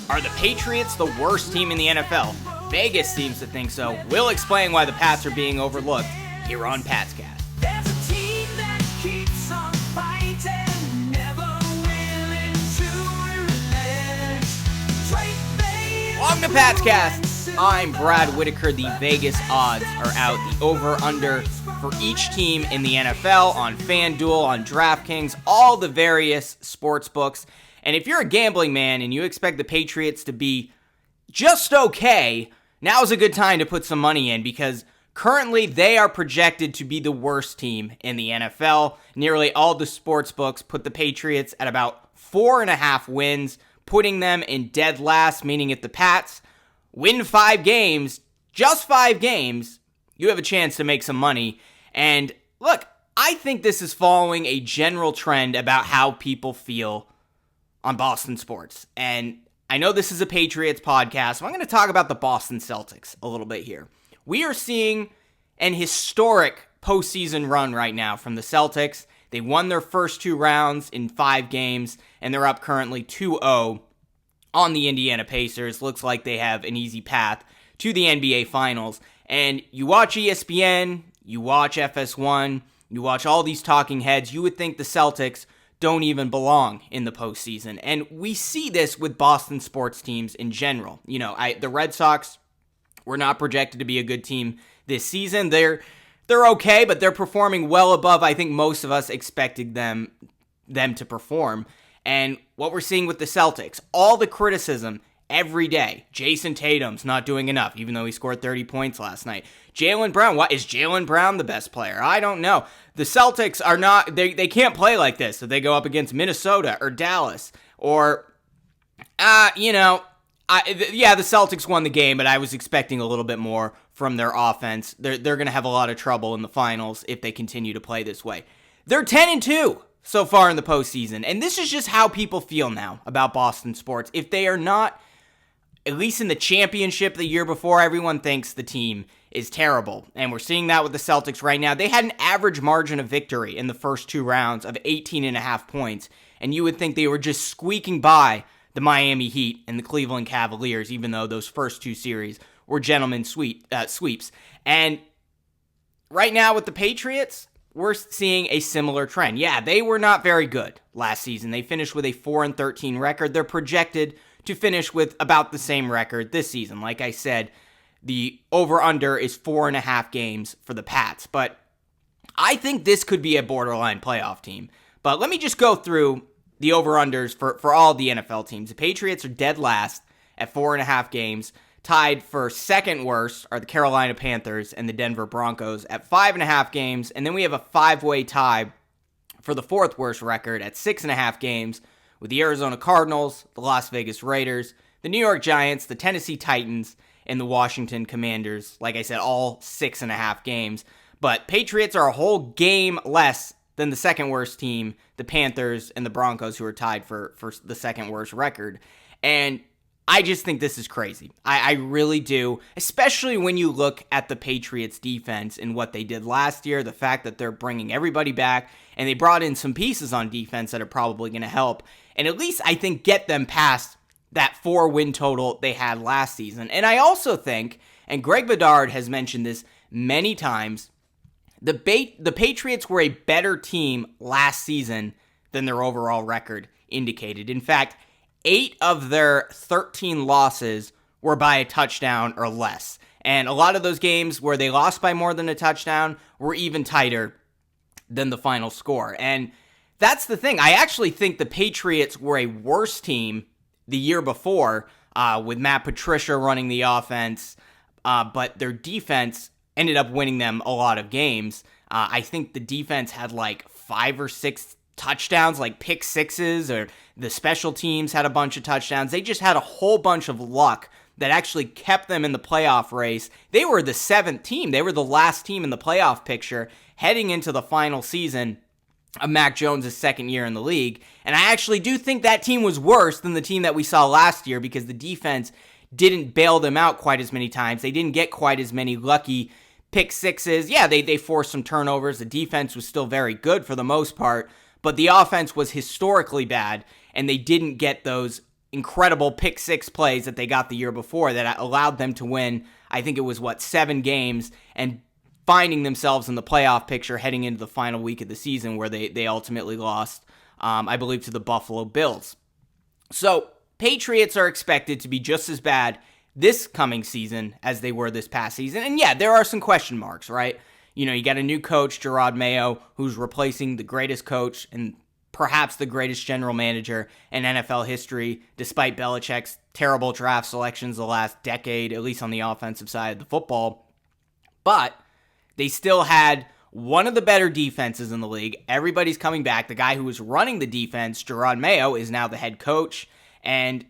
Are the Patriots the worst team in the NFL? Vegas seems to think so. We'll explain why the Pats are being overlooked here on Patscast. There's a team that keeps on fighting, never willing to relent. Welcome to Patscast. I'm Brad Whitaker. The Vegas odds are out. The over-under for each team in the NFL on FanDuel, on DraftKings, all the various sports books. And if you're a gambling man and you expect the Patriots to be just okay, now's a good time to put some money in because currently they are projected to be the worst team in the NFL. Nearly all the sports books put the Patriots at about 4.5 wins, putting them in dead last, meaning if the Pats win 5 games, just 5 games, you have a chance to make some money. And look, I think this is following a general trend about how people feel on Boston sports. And I know this is a Patriots podcast, so I'm going to talk about the Boston Celtics a little bit here. We are seeing an historic postseason run right now from the Celtics. They won their first 2 rounds in 5 games, and they're up currently 2-0 on the Indiana Pacers. Looks like they have an easy path to the NBA Finals. And you watch ESPN, you watch FS1, you watch all these talking heads, you would think the Celtics don't even belong in the postseason. And we see this with Boston sports teams in general. You know, the Red Sox were not projected to be a good team this season. They're okay, but they're performing well above, I think, most of us expected them to perform. And what we're seeing with the Celtics, all the criticism every day. Jason Tatum's not doing enough, even though he scored 30 points last night. Jaylen Brown, is Jaylen Brown the best player? I don't know. The Celtics are not, they can't play like this if they go up against Minnesota or Dallas or, the Celtics won the game, but I was expecting a little bit more from their offense. They're going to have a lot of trouble in the finals if they continue to play this way. They're 10-2 so far in the postseason, and this is just how people feel now about Boston sports. If they are not, at least in the championship the year before, everyone thinks the team is terrible. And we're seeing that with the Celtics right now. They had an average margin of victory in the first 2 rounds of 18.5 points. And you would think they were just squeaking by the Miami Heat and the Cleveland Cavaliers, even though those first 2 series were gentlemen sweeps. And right now with the Patriots, we're seeing a similar trend. Yeah, they were not very good last season. They finished with a 4-13 record. They're projected to finish with about the same record this season. Like I said, the over-under is 4.5 games for the Pats. But I think this could be a borderline playoff team. But let me just go through the over-unders for all the NFL teams. The Patriots are dead last at 4.5 games. Tied for second worst are the Carolina Panthers and the Denver Broncos at 5.5 games. And then we have a 5-way tie for the 4th worst record at 6.5 games with the Arizona Cardinals, the Las Vegas Raiders, the New York Giants, the Tennessee Titans, and the Washington Commanders. Like I said, all 6.5 games. But Patriots are a whole game less than the second worst team, the Panthers and the Broncos, who are tied for the second worst record. And I just think this is crazy. I really do, especially when you look at the Patriots defense and what they did last year, the fact that they're bringing everybody back, and they brought in some pieces on defense that are probably going to help, and at least I think get them past that 4-win total they had last season. And I also think, and Greg Bedard has mentioned this many times, the Patriots were a better team last season than their overall record indicated. In fact, 8 of their 13 losses were by a touchdown or less. And a lot of those games where they lost by more than a touchdown were even tighter than the final score. And that's the thing. I actually think the Patriots were a worse team the year before with Matt Patricia running the offense, but their defense ended up winning them a lot of games. I think the defense had like 5 or 6 touchdowns, like pick sixes, or the special teams had a bunch of touchdowns. They just had a whole bunch of luck that actually kept them in the playoff race. They were the 7th team. They were the last team in the playoff picture heading into the final season of Mac Jones' second year in the league. And I actually do think that team was worse than the team that we saw last year because the defense didn't bail them out quite as many times. They didn't get quite as many lucky pick sixes. Yeah, they forced some turnovers. The defense was still very good for the most part, but the offense was historically bad, and they didn't get those incredible pick six plays that they got the year before that allowed them to win, I think it was, 7 games, and finding themselves in the playoff picture heading into the final week of the season where they ultimately lost, I believe, to the Buffalo Bills. So, Patriots are expected to be just as bad this coming season as they were this past season. And yeah, there are some question marks, right? You got a new coach, Gerard Mayo, who's replacing the greatest coach and perhaps the greatest general manager in NFL history, despite Belichick's terrible draft selections the last decade, at least on the offensive side of the football. But they still had one of the better defenses in the league. Everybody's coming back. The guy who was running the defense, Gerard Mayo, is now the head coach. And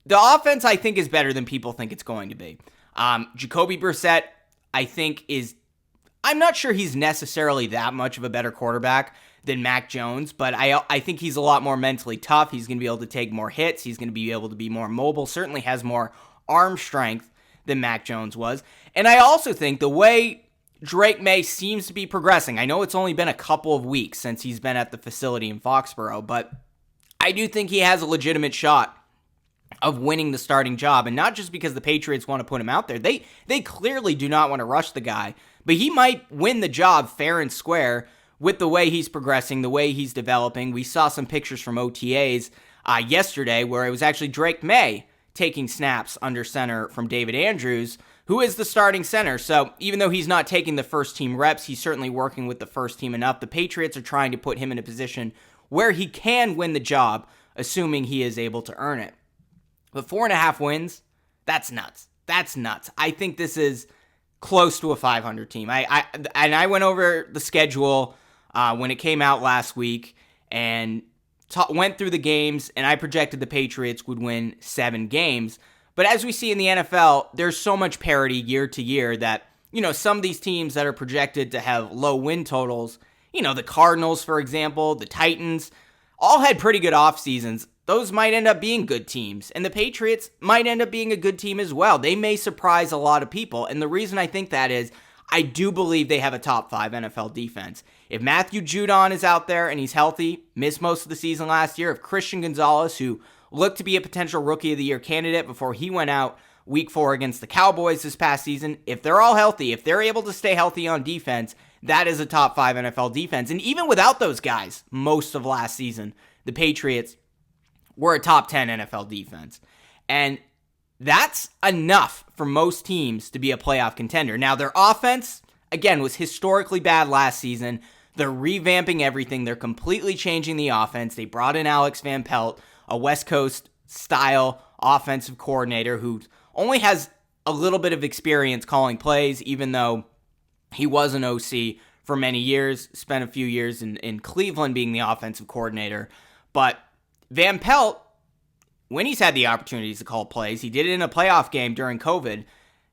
the offense, I think, is better than people think it's going to be. Jacoby Brissett, I think, I'm not sure he's necessarily that much of a better quarterback than Mac Jones, but I think he's a lot more mentally tough. He's going to be able to take more hits. He's going to be able to be more mobile, certainly has more arm strength than Mac Jones was. And I also think the way Drake May seems to be progressing, I know it's only been a couple of weeks since he's been at the facility in Foxborough, but I do think he has a legitimate shot of winning the starting job, and not just because the Patriots want to put him out there. They clearly do not want to rush the guy, but he might win the job fair and square with the way he's progressing, the way he's developing. We saw some pictures from OTAs yesterday where it was actually Drake May taking snaps under center from David Andrews, who is the starting center. So even though he's not taking the first team reps, he's certainly working with the first team enough. The Patriots are trying to put him in a position where he can win the job, assuming he is able to earn it. But 4.5 wins, that's nuts. That's nuts. I think this is close to a 500 team. I went over the schedule when it came out last week and went through the games, and I projected the Patriots would win 7 games. But as we see in the NFL, there's so much parity year to year that, some of these teams that are projected to have low win totals, the Cardinals, for example, the Titans, all had pretty good off seasons. Those might end up being good teams, and the Patriots might end up being a good team as well. They may surprise a lot of people, and the reason I think that is I do believe they have a top 5 NFL defense. If Matthew Judon is out there and he's healthy, missed most of the season last year, if Christian Gonzalez, who looked to be a potential Rookie of the Year candidate before he went out Week 4 against the Cowboys this past season, if they're all healthy, if they're able to stay healthy on defense, that is a top 5 NFL defense. And even without those guys, most of last season, the Patriots were a top 10 NFL defense. And that's enough for most teams to be a playoff contender. Now, their offense, again, was historically bad last season. They're revamping everything. They're completely changing the offense. They brought in Alex Van Pelt, a West Coast-style offensive coordinator who only has a little bit of experience calling plays, even though he was an OC for many years, spent a few years in Cleveland being the offensive coordinator. But Van Pelt, when he's had the opportunities to call plays, he did it in a playoff game during COVID,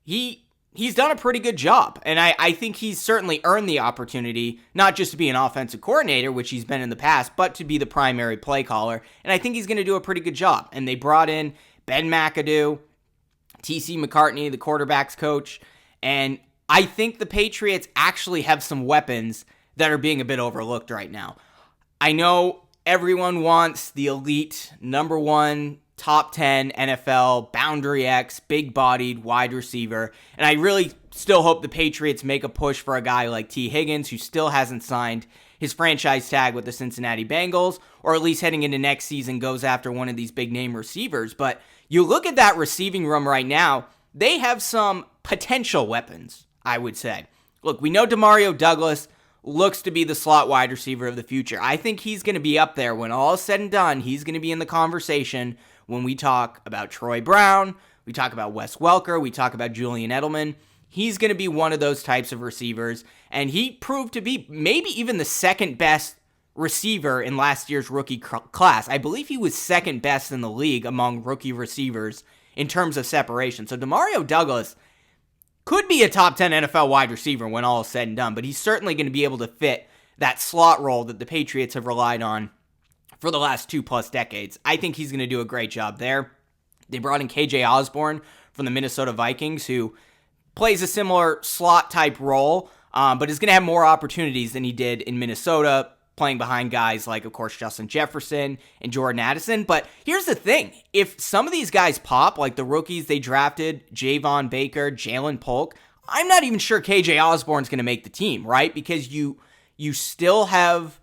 he's done a pretty good job. And I think he's certainly earned the opportunity, not just to be an offensive coordinator, which he's been in the past, but to be the primary play caller. And I think he's going to do a pretty good job. And they brought in Ben McAdoo, T.C. McCartney, the quarterback's coach. And I think the Patriots actually have some weapons that are being a bit overlooked right now. I know everyone wants the elite number 1 top 10 NFL boundary X, big-bodied wide receiver, and I really still hope the Patriots make a push for a guy like T. Higgins, who still hasn't signed his franchise tag with the Cincinnati Bengals, or at least heading into next season goes after one of these big-name receivers. But you look at that receiving room right now, they have some potential weapons, I would say. Look, we know Demario Douglas looks to be the slot wide receiver of the future. I think he's going to be up there when all is said and done. He's going to be in the conversation when we talk about Troy Brown, we talk about Wes Welker, we talk about Julian Edelman. He's going to be one of those types of receivers, and he proved to be maybe even the second best receiver in last year's rookie class. I believe he was second best in the league among rookie receivers in terms of separation. So Demario Douglas could be a top 10 NFL wide receiver when all is said and done, but he's certainly going to be able to fit that slot role that the Patriots have relied on for the last 2+ decades. I think he's going to do a great job there. They brought in KJ Osborne from the Minnesota Vikings, who plays a similar slot type role, but is going to have more opportunities than he did in Minnesota. playing behind guys like, of course, Justin Jefferson and Jordan Addison. But here's the thing. If some of these guys pop, like the rookies they drafted, Javon Baker, Jalen Polk, I'm not even sure KJ Osborne's going to make the team, right? Because you still have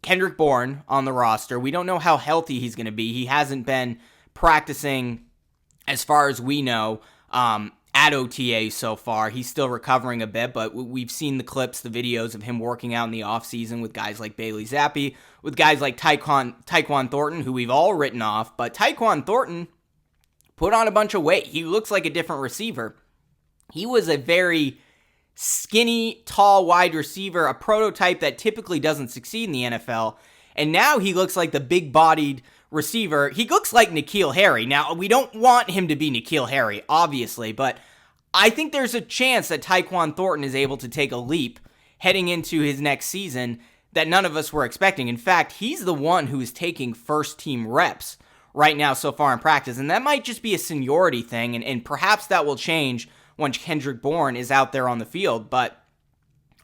Kendrick Bourne on the roster. We don't know how healthy he's going to be. He hasn't been practicing, as far as we know, at OTA so far. He's still recovering a bit, but we've seen the clips, the videos of him working out in the offseason with guys like Bailey Zappi, with guys like Tyquan Thornton, who we've all written off. But Tyquan Thornton put on a bunch of weight. He looks like a different receiver. He was a very skinny, tall wide receiver, a prototype that typically doesn't succeed in the NFL. And now he looks like the big-bodied receiver. He looks like N'Keal Harry. Now, we don't want him to be N'Keal Harry, obviously, but I think there's a chance that Tyquan Thornton is able to take a leap heading into his next season that none of us were expecting. In fact, he's the one who is taking first-team reps right now so far in practice, and that might just be a seniority thing, and perhaps that will change once Kendrick Bourne is out there on the field. But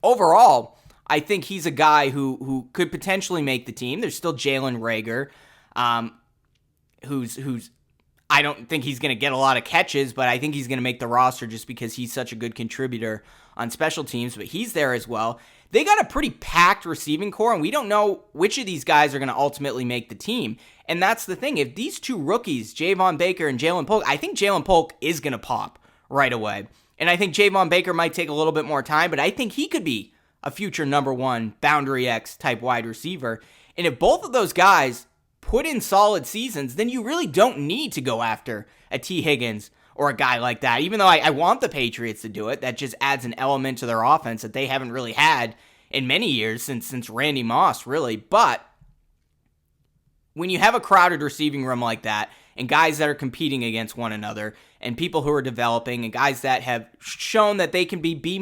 overall, I think he's a guy who could potentially make the team. There's still Jalen Reagor, who's I don't think he's going to get a lot of catches, but I think he's going to make the roster just because he's such a good contributor on special teams, but he's there as well. They got a pretty packed receiving core, and we don't know which of these guys are going to ultimately make the team. And that's the thing. If these two rookies, Javon Baker and Jalen Polk, I think Jalen Polk is going to pop right away. And I think Javon Baker might take a little bit more time, but I think he could be a future number one boundary X type wide receiver. And if both of those guys put in solid seasons, then you really don't need to go after a T. Higgins or a guy like that. Even though I want the Patriots to do it, that just adds an element to their offense that they haven't really had in many years since Randy Moss, really. But when you have a crowded receiving room like that, and guys that are competing against one another, and people who are developing, and guys that have shown that they can be B-,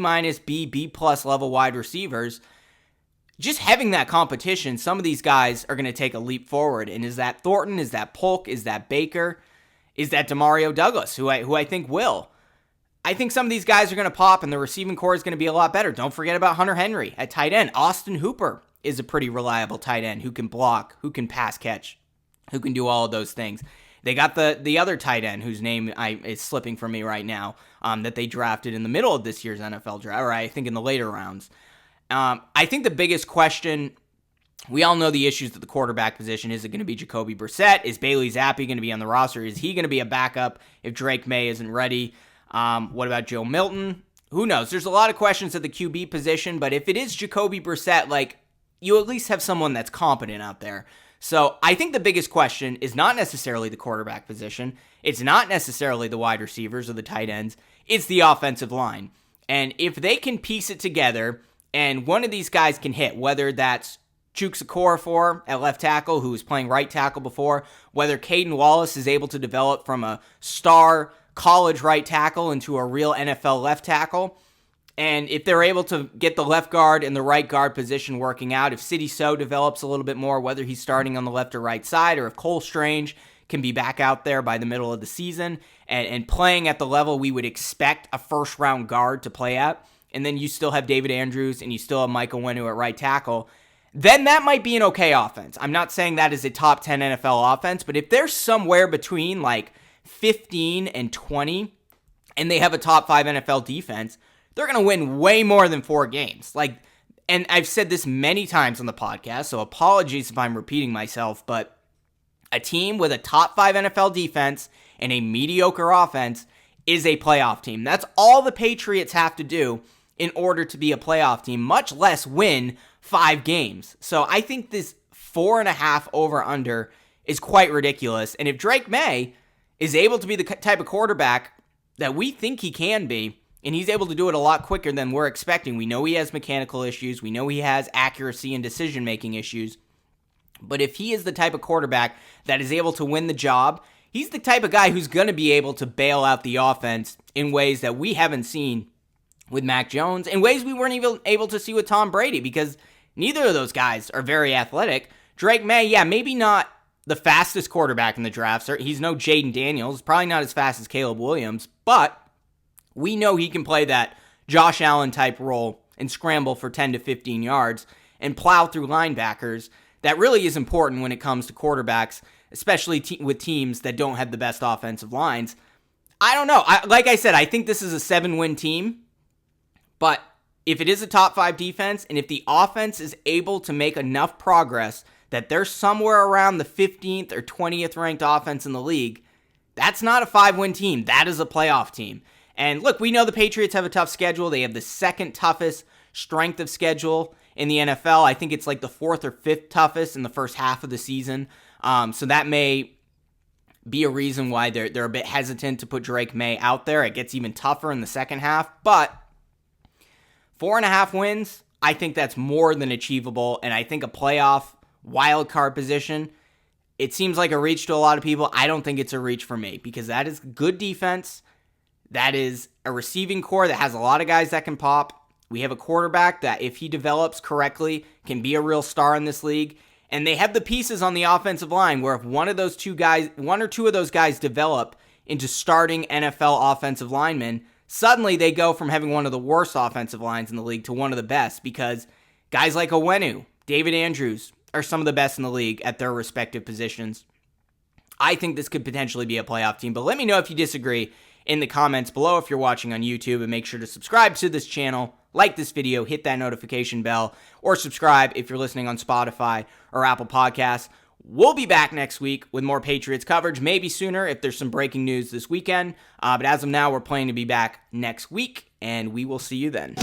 B+ level wide receivers, just having that competition, some of these guys are going to take a leap forward. And is that Thornton? Is that Polk? Is that Baker? Is that Demario Douglas, who I think will? I think some of these guys are going to pop, and the receiving core is going to be a lot better. Don't forget about Hunter Henry at tight end. Austin Hooper is a pretty reliable tight end who can block, who can pass catch, who can do all of those things. They got the other tight end whose name is slipping from me right now, that they drafted in the middle of this year's NFL draft, or I think in the later rounds. I think the biggest question, we all know the issues at the quarterback position. Is it going to be Jacoby Brissett? Is Bailey Zappi going to be on the roster? Is he going to be a backup if Drake May isn't ready? What about Joe Milton? Who knows? There's a lot of questions at the QB position, but if it is Jacoby Brissett, you at least have someone that's competent out there. So I think the biggest question is not necessarily the quarterback position. It's not necessarily the wide receivers or the tight ends. It's the offensive line. And if they can piece it together and one of these guys can hit, whether that's Chukes Okorafor at left tackle, who was playing right tackle before, whether Caden Wallace is able to develop from a star college right tackle into a real NFL left tackle, and if they're able to get the left guard and the right guard position working out, if Sidy Sow develops a little bit more, whether he's starting on the left or right side, or if Cole Strange can be back out there by the middle of the season and playing at the level we would expect a first-round guard to play at, and then you still have David Andrews and you still have Michael Wenu at right tackle, then that might be an okay offense. I'm not saying that is a top 10 NFL offense, but if they're somewhere between 15 and 20, and they have a top 5 NFL defense, they're going to win way more than 4 games. And I've said this many times on the podcast, so apologies if I'm repeating myself, but a team with a top 5 NFL defense and a mediocre offense is a playoff team. That's all the Patriots have to do in order to be a playoff team, much less win 5 games. So I think this 4.5 over-under is quite ridiculous. And if Drake May is able to be the type of quarterback that we think he can be, and he's able to do it a lot quicker than we're expecting. We know he has mechanical issues. We know he has accuracy and decision-making issues. But if he is the type of quarterback that is able to win the job, he's the type of guy who's going to be able to bail out the offense in ways that we haven't seen with Mac Jones, in ways we weren't even able to see with Tom Brady, because neither of those guys are very athletic. Drake May, yeah, maybe not the fastest quarterback in the draft. He's no Jaden Daniels, probably not as fast as Caleb Williams, but we know he can play that Josh Allen type role and scramble for 10 to 15 yards. and plow through linebackers, that really is important when it comes to quarterbacks, especially with teams that don't have the best offensive lines. I don't know. Like I said, I think this is a 7-win team, but if it is a top 5 defense, and if the offense is able to make enough progress that they're somewhere around the 15th or 20th ranked offense in the league, that's not a 5-win team. That is a playoff team. And look, we know the Patriots have a tough schedule. They have the second toughest strength of schedule in the NFL. I think it's like the 4th or 5th toughest in the first half of the season. So that may be a reason why they're a bit hesitant to put Drake May out there. It gets even tougher in the second half. But 4.5 wins, I think that's more than achievable. And I think a playoff wild card position, it seems like a reach to a lot of people. I don't think it's a reach for me, because that is good defense. That is a receiving core that has a lot of guys that can pop. We have a quarterback that, if he develops correctly, can be a real star in this league. And they have the pieces on the offensive line where if one or two of those guys develop into starting NFL offensive linemen, suddenly they go from having one of the worst offensive lines in the league to one of the best, because guys like Owenu, David Andrews are some of the best in the league at their respective positions. I think this could potentially be a playoff team, but let me know if you disagree in the comments below if you're watching on YouTube, and make sure to subscribe to this channel, like this video, hit that notification bell, or subscribe if you're listening on Spotify or Apple Podcasts. We'll be back next week with more Patriots coverage, maybe sooner if there's some breaking news this weekend. But as of now, we're planning to be back next week, and we will see you then.